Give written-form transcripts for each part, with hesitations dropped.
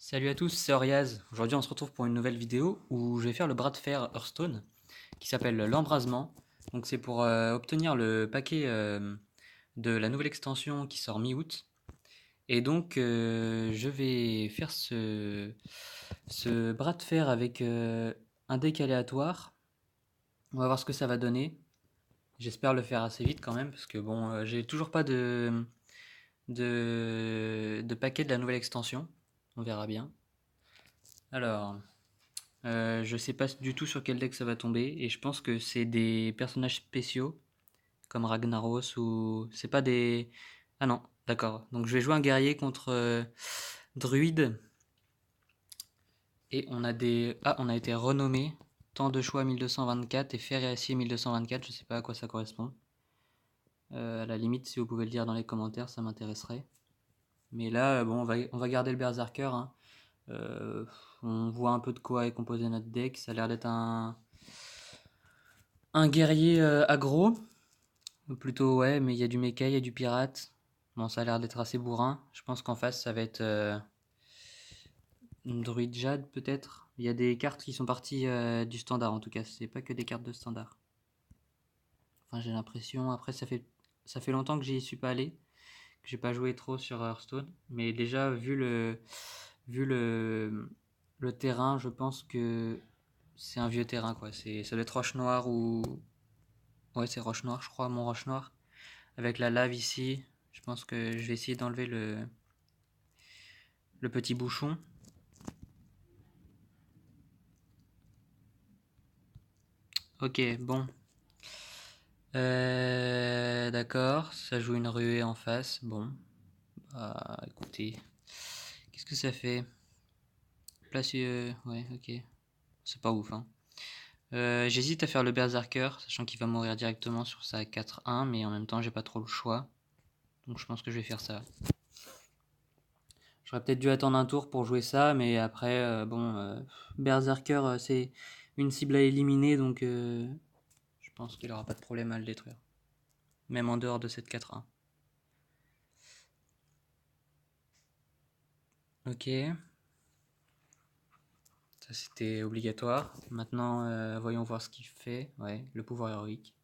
Salut à tous, c'est Oriaz. Aujourd'hui on se retrouve pour une nouvelle vidéo où je vais faire le bras de fer Hearthstone qui s'appelle l'embrasement. Donc c'est pour obtenir le paquet de la nouvelle extension qui sort mi-août. Et donc je vais faire ce bras de fer avec un deck aléatoire. On va voir ce que ça va donner. J'espère le faire assez vite quand même parce que bon, j'ai toujours pas de paquet de la nouvelle extension. On verra bien. Alors, je sais pas du tout sur quel deck ça va tomber et je pense que c'est des personnages spéciaux comme Ragnaros ou c'est pas des. Ah non, d'accord. Donc je vais jouer un guerrier contre druide et on a des. Ah, on a été renommé. Temps de choix 1224 et fer et acier 1224. Je sais pas à quoi ça correspond. À la limite, si vous pouvez le dire dans les commentaires, ça m'intéresserait. Mais là, bon, on va garder le Berserker, hein. Euh, on voit un peu de quoi est composé notre deck. Ça a l'air d'être un guerrier aggro. Plutôt, ouais, mais il y a du mecha, il y a du pirate. Bon, ça a l'air d'être assez bourrin. Je pense qu'en face, ça va être une druide jade, peut-être. Il y a des cartes qui sont parties du standard, en tout cas. C'est pas que des cartes de standard. Enfin, j'ai l'impression. Après, ça fait longtemps que j'y suis pas allé, que j'ai pas joué trop sur Hearthstone. Mais déjà, vu le terrain, je pense que c'est un vieux terrain, quoi. Ça doit être roche noire ou. Ouais, c'est roche noire, je crois, mon roche noire. Avec la lave ici, je pense que je vais essayer d'enlever le petit bouchon. Ok, bon. D'accord, ça joue une ruée en face. Bon, bah écoutez, qu'est-ce que ça fait? Place, ouais, ok. C'est pas ouf, hein. J'hésite à faire le Berserker, sachant qu'il va mourir directement sur sa 4-1, mais en même temps, j'ai pas trop le choix. Donc je pense que je vais faire ça. J'aurais peut-être dû attendre un tour pour jouer ça, mais après, bon, Berserker, c'est une cible à éliminer, donc je pense qu'il aura pas de problème à le détruire. Même en dehors de cette 4-1. Ok, ça c'était obligatoire. Maintenant, voyons voir ce qu'il fait. Ouais, le pouvoir héroïque.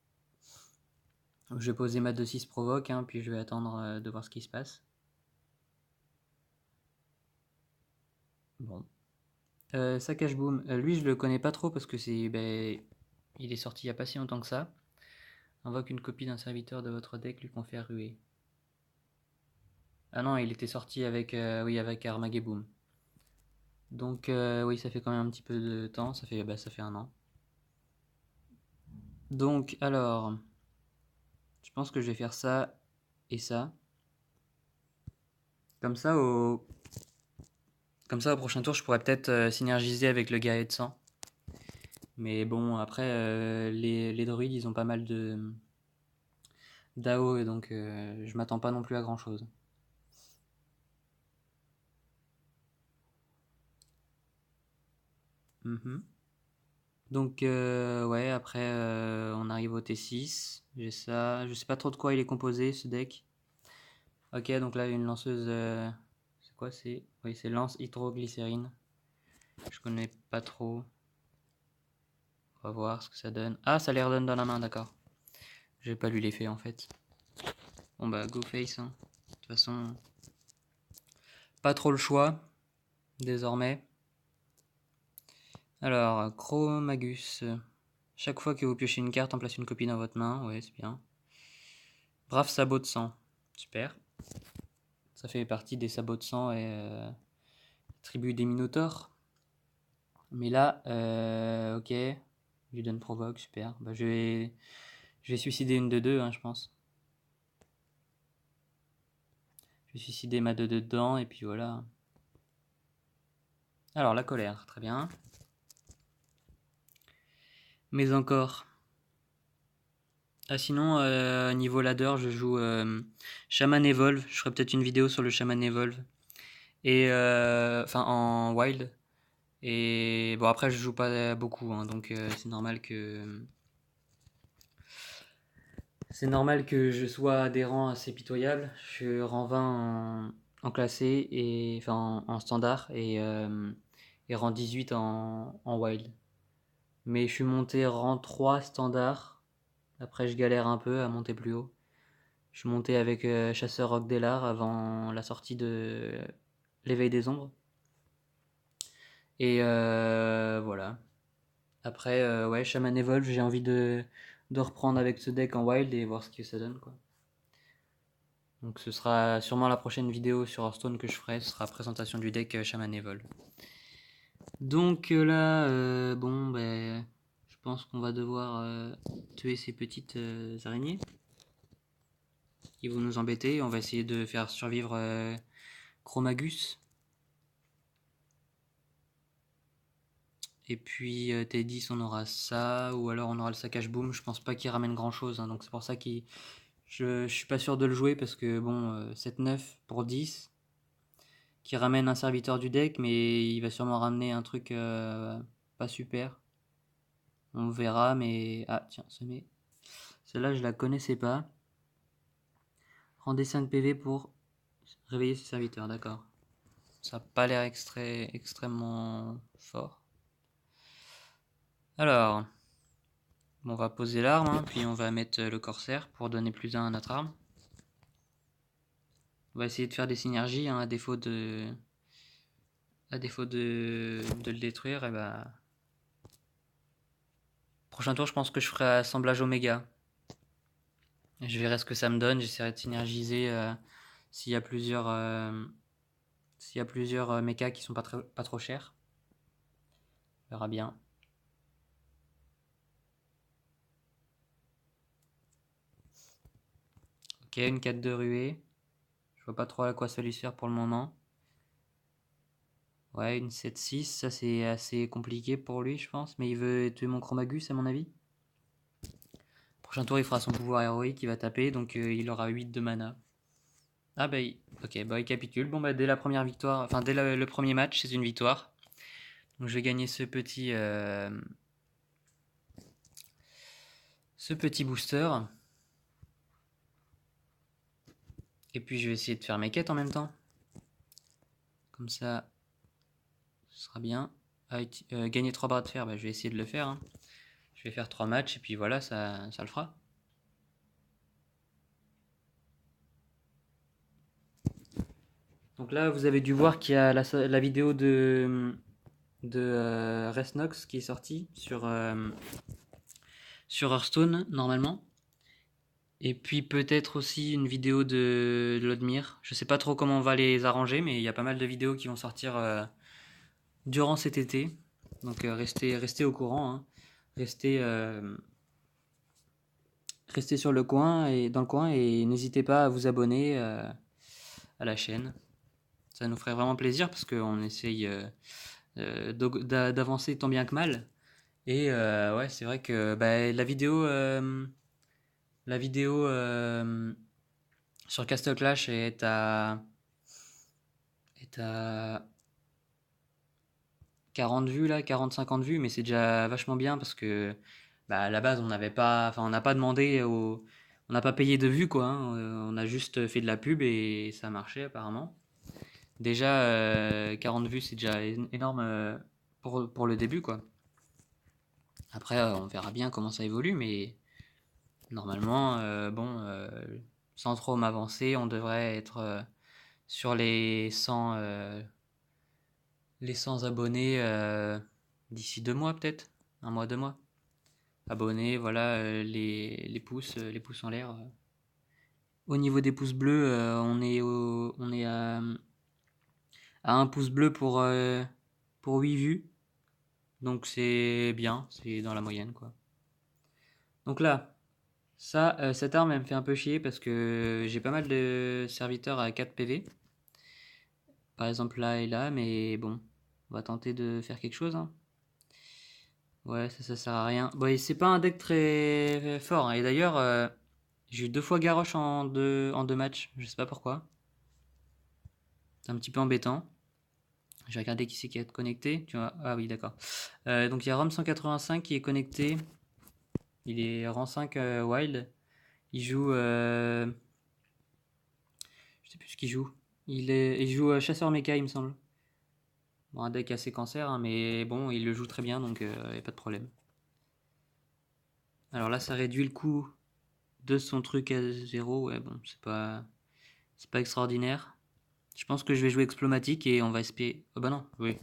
Je vais poser ma 2-6 provoque, hein, puis je vais attendre de voir ce qui se passe. Bon. Sakash Boom, lui je le connais pas trop parce que il est sorti il y a pas si longtemps que ça. Invoque une copie d'un serviteur de votre deck lui confère ruée. Ah non, il était sorti avec, oui, avec Armageddon. Donc oui, ça fait quand même un petit peu de temps, ça fait un an. Donc alors, je pense que je vais faire ça et ça. Comme ça, Comme ça, au prochain tour, je pourrais peut-être synergiser avec le guerrier de sang. Mais bon, après, les druides, ils ont pas mal de d'AO, et donc je m'attends pas non plus à grand-chose. Mhm. Donc, ouais, après, on arrive au T6. J'ai ça. Je sais pas trop de quoi il est composé, ce deck. Ok, donc là, une lanceuse. C'est quoi? Oui, c'est lance hydroglycérine. Je connais pas trop. On va voir ce que ça donne. Ah, ça les redonne dans la main, d'accord. J'ai pas lu l'effet en fait. Bon bah, go face, hein. De toute façon, pas trop le choix, désormais. Alors, Chromagus. Chaque fois que vous piochez une carte, en place une copie dans votre main. Ouais, c'est bien. Brave sabot de sang. Super. Ça fait partie des sabots de sang et tribu des Minotaures. Mais là, ok. Je lui donne provoque, super. Bah, je vais suicider une de deux, hein, je pense. Je vais suicider ma 2 dedans, et puis voilà. Alors, la colère, très bien. Mais encore. Ah, sinon, niveau ladder, je joue Shaman Evolve. Je ferai peut-être une vidéo sur le Shaman Evolve. Et enfin, en wild. Et bon, après, je joue pas beaucoup, hein, donc c'est normal que je sois à des rangs assez pitoyables. Je suis rang 20 en classé, et enfin en standard, et rang 18 en wild. Mais je suis monté rang 3 standard. Après, je galère un peu à monter plus haut. Je suis monté avec Chasseur Roc Delard avant la sortie de l'Éveil des Ombres. Et voilà. Après, ouais, Shaman Evolve, j'ai envie de reprendre avec ce deck en wild et voir ce que ça donne, quoi. Donc ce sera sûrement la prochaine vidéo sur Hearthstone que je ferai, ce sera présentation du deck Shaman Evolve. Donc là, bon, ben, je pense qu'on va devoir tuer ces petites araignées qui vont nous embêter. On va essayer de faire survivre Chromagus. Et puis T10, on aura ça, ou alors on aura le saccage boom. Je pense pas qu'il ramène grand chose, hein, donc c'est pour ça que je suis pas sûr de le jouer parce que bon, 7-9 pour 10 qui ramène un serviteur du deck, mais il va sûrement ramener un truc pas super. On verra, mais. Ah, tiens, semer. Celle-là, je la connaissais pas. Rendez 5 PV pour réveiller ses serviteurs, d'accord. Ça n'a pas l'air extrêmement fort. Alors, on va poser l'arme, hein, puis on va mettre le corsaire pour donner plus 1 à notre arme. On va essayer de faire des synergies, hein, à défaut de le détruire. Et bah... Prochain tour, je pense que je ferai assemblage Oméga. Je verrai ce que ça me donne. J'essaierai de synergiser s'il y a plusieurs mechas qui sont pas trop chers. On verra bien. Ok, une 4 de ruée. Je vois pas trop à quoi ça lui sert pour le moment. Ouais, une 7-6, ça c'est assez compliqué pour lui, je pense. Mais il veut tuer mon Chromagus, à mon avis. Prochain tour, il fera son pouvoir héroïque, il va taper, donc il aura 8 de mana. Ah bah, ok, bah il capitule. Bon bah dès la première victoire, enfin dès le premier match, c'est une victoire. Donc je vais gagner ce petit booster. Et puis je vais essayer de faire mes quêtes en même temps. Comme ça, ce sera bien. Gagner 3 barres de fer, bah, je vais essayer de le faire, hein. Je vais faire 3 matchs et puis voilà, ça le fera. Donc là, vous avez dû voir qu'il y a la vidéo de Resnox qui est sortie sur Hearthstone, normalement. Et puis peut-être aussi une vidéo de Lodmir. Je sais pas trop comment on va les arranger, mais il y a pas mal de vidéos qui vont sortir durant cet été. Donc restez au courant, hein. Restez sur le coin et dans le coin et n'hésitez pas à vous abonner à la chaîne. Ça nous ferait vraiment plaisir parce qu'on essaye d'avancer tant bien que mal. Et ouais, c'est vrai que bah, la vidéo sur Castle Clash est à 40 vues là, 40-50 vues, mais c'est déjà vachement bien parce que bah, à la base on n'a pas demandé on n'a pas payé de vues quoi, hein. On a juste fait de la pub et ça a marché apparemment. Déjà 40 vues c'est déjà énorme pour le début quoi. Après on verra bien comment ça évolue, mais normalement bon sans trop m'avancer on devrait être sur les 100 abonnés d'ici 2 mois peut-être, 1 mois, 2 mois. Abonnés, voilà, les pouces en l'air. Au niveau des pouces bleus, on est à 1 pouce bleu pour 8 vues. Donc c'est bien, c'est dans la moyenne quoi. Donc là, cette arme elle me fait un peu chier parce que j'ai pas mal de serviteurs à 4 PV. Par exemple là et là, mais bon, on va tenter de faire quelque chose, hein. Ouais, ça sert à rien. Bon, et c'est pas un deck très fort, hein. Et d'ailleurs, j'ai eu 2 fois Garrosh en deux matchs. Je sais pas pourquoi. C'est un petit peu embêtant. Je vais regarder qui c'est qui est connecté. Tu vois. Ah oui, d'accord. Donc il y a Rom185 qui est connecté. Il est rang 5 wild. Il joue. Je sais plus ce qu'il joue. Il joue chasseur méca, il me semble. Bon, un deck assez cancer, hein, mais bon, il le joue très bien, donc il n'y a pas de problème. Alors là, ça réduit le coût de son truc à 0. Ouais, bon, c'est pas extraordinaire. Je pense que je vais jouer Explomatique et on va espérer. Oh bah non, oui.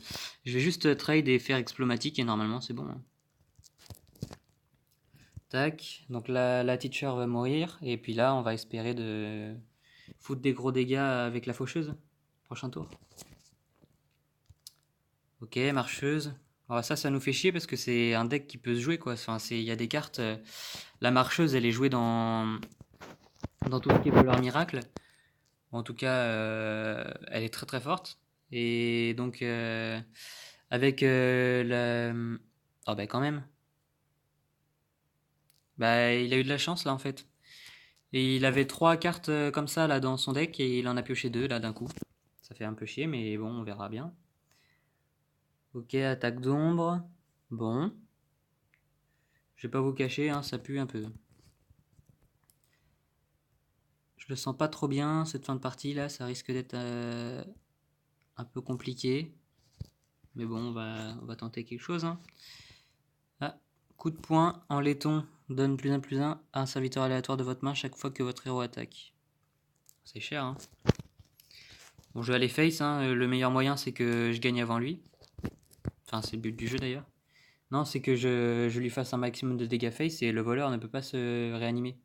Je vais juste trade et faire Explomatique et normalement c'est bon, hein. Tac, donc la teacher va mourir et puis là on va espérer de foutre des gros dégâts avec la faucheuse. Prochain tour. Ok, marcheuse. Alors ça nous fait chier parce que c'est un deck qui peut se jouer quoi. Enfin, il y a des cartes. La marcheuse elle est jouée dans tout ce qui est voleur miracle. En tout cas, elle est très très forte. Et donc, avec la. Ah bah quand même. Bah, il a eu de la chance là en fait. Et il avait trois cartes comme ça là dans son deck et il en a pioché deux là d'un coup. Ça fait un peu chier, mais bon, on verra bien. Ok, attaque d'ombre. Bon. Je vais pas vous cacher, hein, ça pue un peu. Je le sens pas trop bien cette fin de partie là, ça risque d'être un peu compliqué. Mais bon, on va tenter quelque chose, hein. Ah, coup de poing en laiton donne plus un à un serviteur aléatoire de votre main chaque fois que votre héros attaque. C'est cher, hein. Bon, je vais aller face, hein. Le meilleur moyen c'est que je gagne avant lui. Enfin, c'est le but du jeu d'ailleurs. Non, c'est que je lui fasse un maximum de dégâts face et le voleur ne peut pas se réanimer.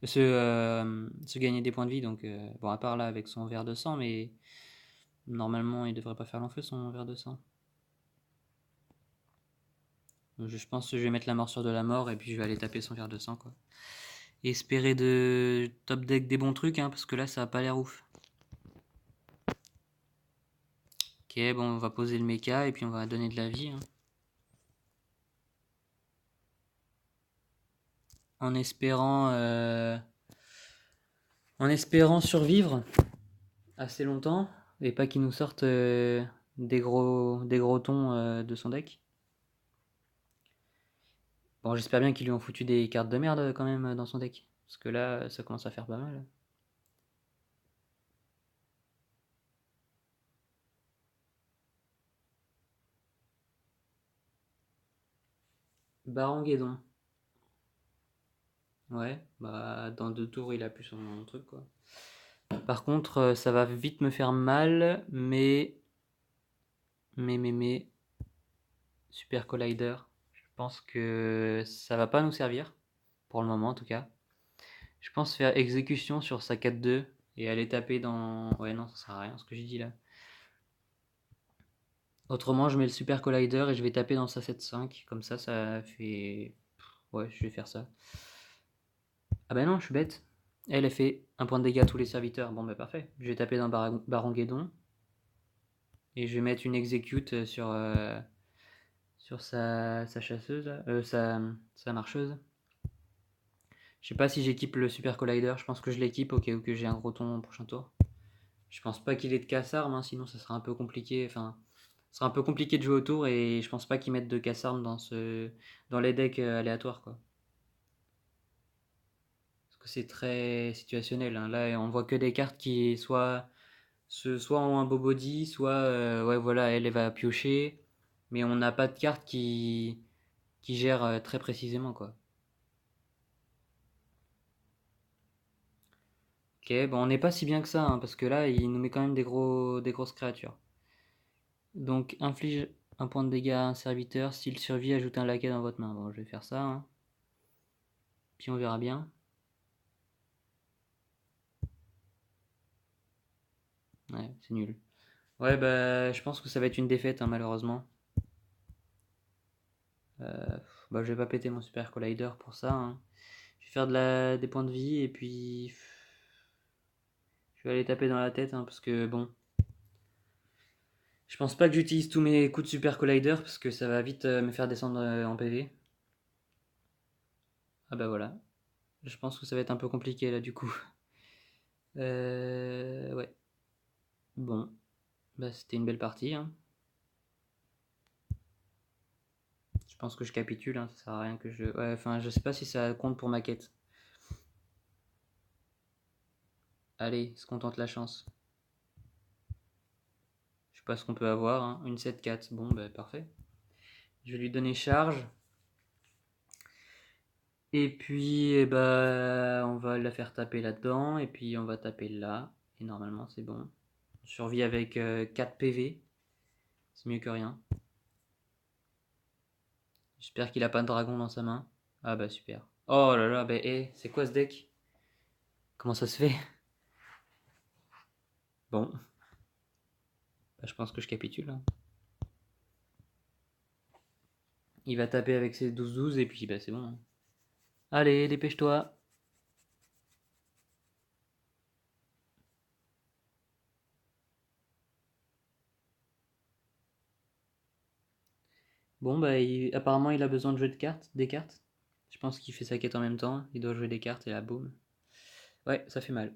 Se gagner des points de vie. Donc, bon, à part là avec son verre de sang, mais normalement il devrait pas faire long feu son verre de sang. Donc, je pense que je vais mettre la morsure de la mort et puis je vais aller taper son verre de sang, quoi. Et espérer de top deck des bons trucs, hein, parce que là ça a pas l'air ouf. Ok, bon, on va poser le mecha et puis on va donner de la vie, hein. En espérant, survivre assez longtemps et pas qu'il nous sorte des gros tons de son deck. Bon, j'espère bien qu'ils lui ont foutu des cartes de merde quand même dans son deck. Parce que là, ça commence à faire pas mal. Baron-Guédon. Ouais, bah dans deux tours il a plus son truc quoi. Par contre, ça va vite me faire mal, mais, Super Collider, je pense que ça va pas nous servir, pour le moment en tout cas. Je pense faire exécution sur sa 4-2 et aller taper dans... Ouais non, ça sert à rien ce que j'ai dit là. Autrement, je mets le Super Collider et je vais taper dans sa 7-5, comme ça fait... Ouais, je vais faire ça. Ah bah non, je suis bête. Elle a fait un point de dégâts à tous les serviteurs. Bon bah parfait. Je vais taper dans Baron Guédon. Et je vais mettre une execute sur sa chasseuse, sa marcheuse. Je sais pas si j'équipe le Super Collider, je pense que je l'équipe au cas où que j'ai un gros ton au prochain tour. Je pense pas qu'il ait de casse-armes, hein, sinon ça sera un peu compliqué. Enfin, ce sera un peu compliqué de jouer autour et je pense pas qu'ils mettent de casse-armes dans les decks aléatoires quoi. Parce que c'est très situationnel, hein. Là, on voit que des cartes qui soit ont un beau body, soit ouais voilà, elle va piocher, mais on n'a pas de carte qui gère très précisément quoi. Ok, bon on n'est pas si bien que ça, hein, parce que là il nous met quand même des grosses créatures. Donc inflige un point de dégâts à un serviteur, s'il survit, ajoutez un laquais dans votre main. Bon je vais faire ça, hein. Puis on verra bien. Ouais, c'est nul. Ouais bah je pense que ça va être une défaite, hein, malheureusement. Bah je vais pas péter mon super collider pour ça, hein. Je vais faire des points de vie et puis je vais aller taper dans la tête, hein, parce que bon, je pense pas que j'utilise tous mes coups de super collider parce que ça va vite me faire descendre en PV. Ah bah voilà. Je pense que ça va être un peu compliqué là du coup. Ouais. Bon. Bah c'était une belle partie, hein. Je pense que je capitule, hein. Ça sert à rien que je... Ouais, enfin je sais pas si ça compte pour ma quête. Allez, se contente la chance. sais pas ce qu'on peut avoir, hein. Une 7-4, bon bah parfait. Je vais lui donner charge. Et puis eh bah, on va la faire taper là-dedans, et puis on va taper là. Et normalement c'est bon. On survit avec 4 PV. C'est mieux que rien. J'espère qu'il a pas de dragon dans sa main. Ah bah super. Oh là là, bah c'est quoi ce deck? Comment ça se fait? Bon, bah, je pense que je capitule, hein. Il va taper avec ses 12-12 et puis bah c'est bon, hein. Allez, dépêche-toi. Bon bah apparemment il a besoin de jouer des cartes. Je pense qu'il fait sa quête en même temps. Il doit jouer des cartes et là boum. Ouais, ça fait mal.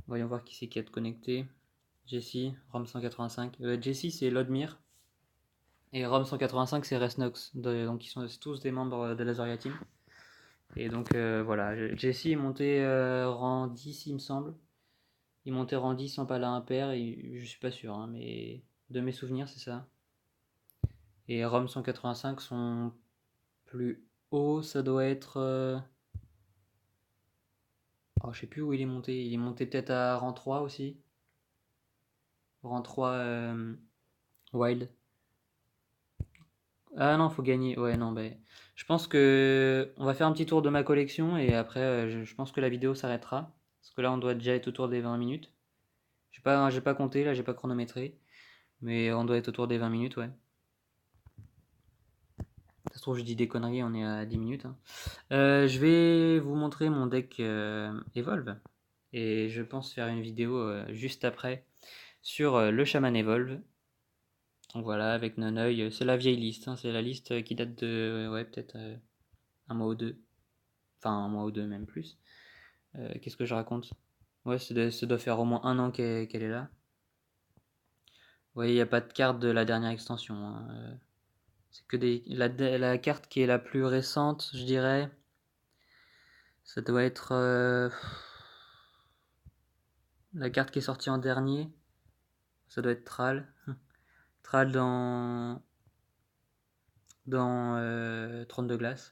Voyons voir qui c'est qui a de connecté. Jessie, Rom 185. Jessie c'est Lodmir. Et Rom 185 c'est Resnox. Donc ils sont tous des membres de la Zarya Team. Et donc voilà, Jessie est monté rang 10 il me semble. Il montait rang 10 en pala impair, et je suis pas sûr, hein, mais de mes souvenirs c'est ça. Et Rom 185 son plus haut ça doit être... Oh, je sais plus où il est monté. Il est monté peut-être à rang 3 aussi. Rang 3 Wild. Ah non, faut gagner. Ouais, non, ben. Je pense que on va faire un petit tour de ma collection et après, je pense que la vidéo s'arrêtera. Parce que là, on doit déjà être autour des 20 minutes. J'ai pas compté, là, j'ai pas chronométré. Mais on doit être autour des 20 minutes, ouais. Ça se trouve, je dis des conneries, on est à 10 minutes, hein. Je vais vous montrer mon deck Evolve. Et je pense faire une vidéo juste après sur le Shaman Evolve. Donc voilà, avec Noneuil, c'est la vieille liste, hein, c'est la liste qui date de, ouais, peut-être un mois ou deux. Enfin, un mois ou deux, même plus. Qu'est-ce que je raconte? Ouais, ça doit faire au moins un an qu'elle est là. Ouais, il n'y a pas de carte de la dernière extension, hein. C'est que la carte qui est la plus récente, je dirais. Ça doit être la carte qui est sortie en dernier. Ça doit être Thrall. Thrall dans Trône de glace.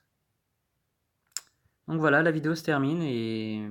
Donc voilà, la vidéo se termine et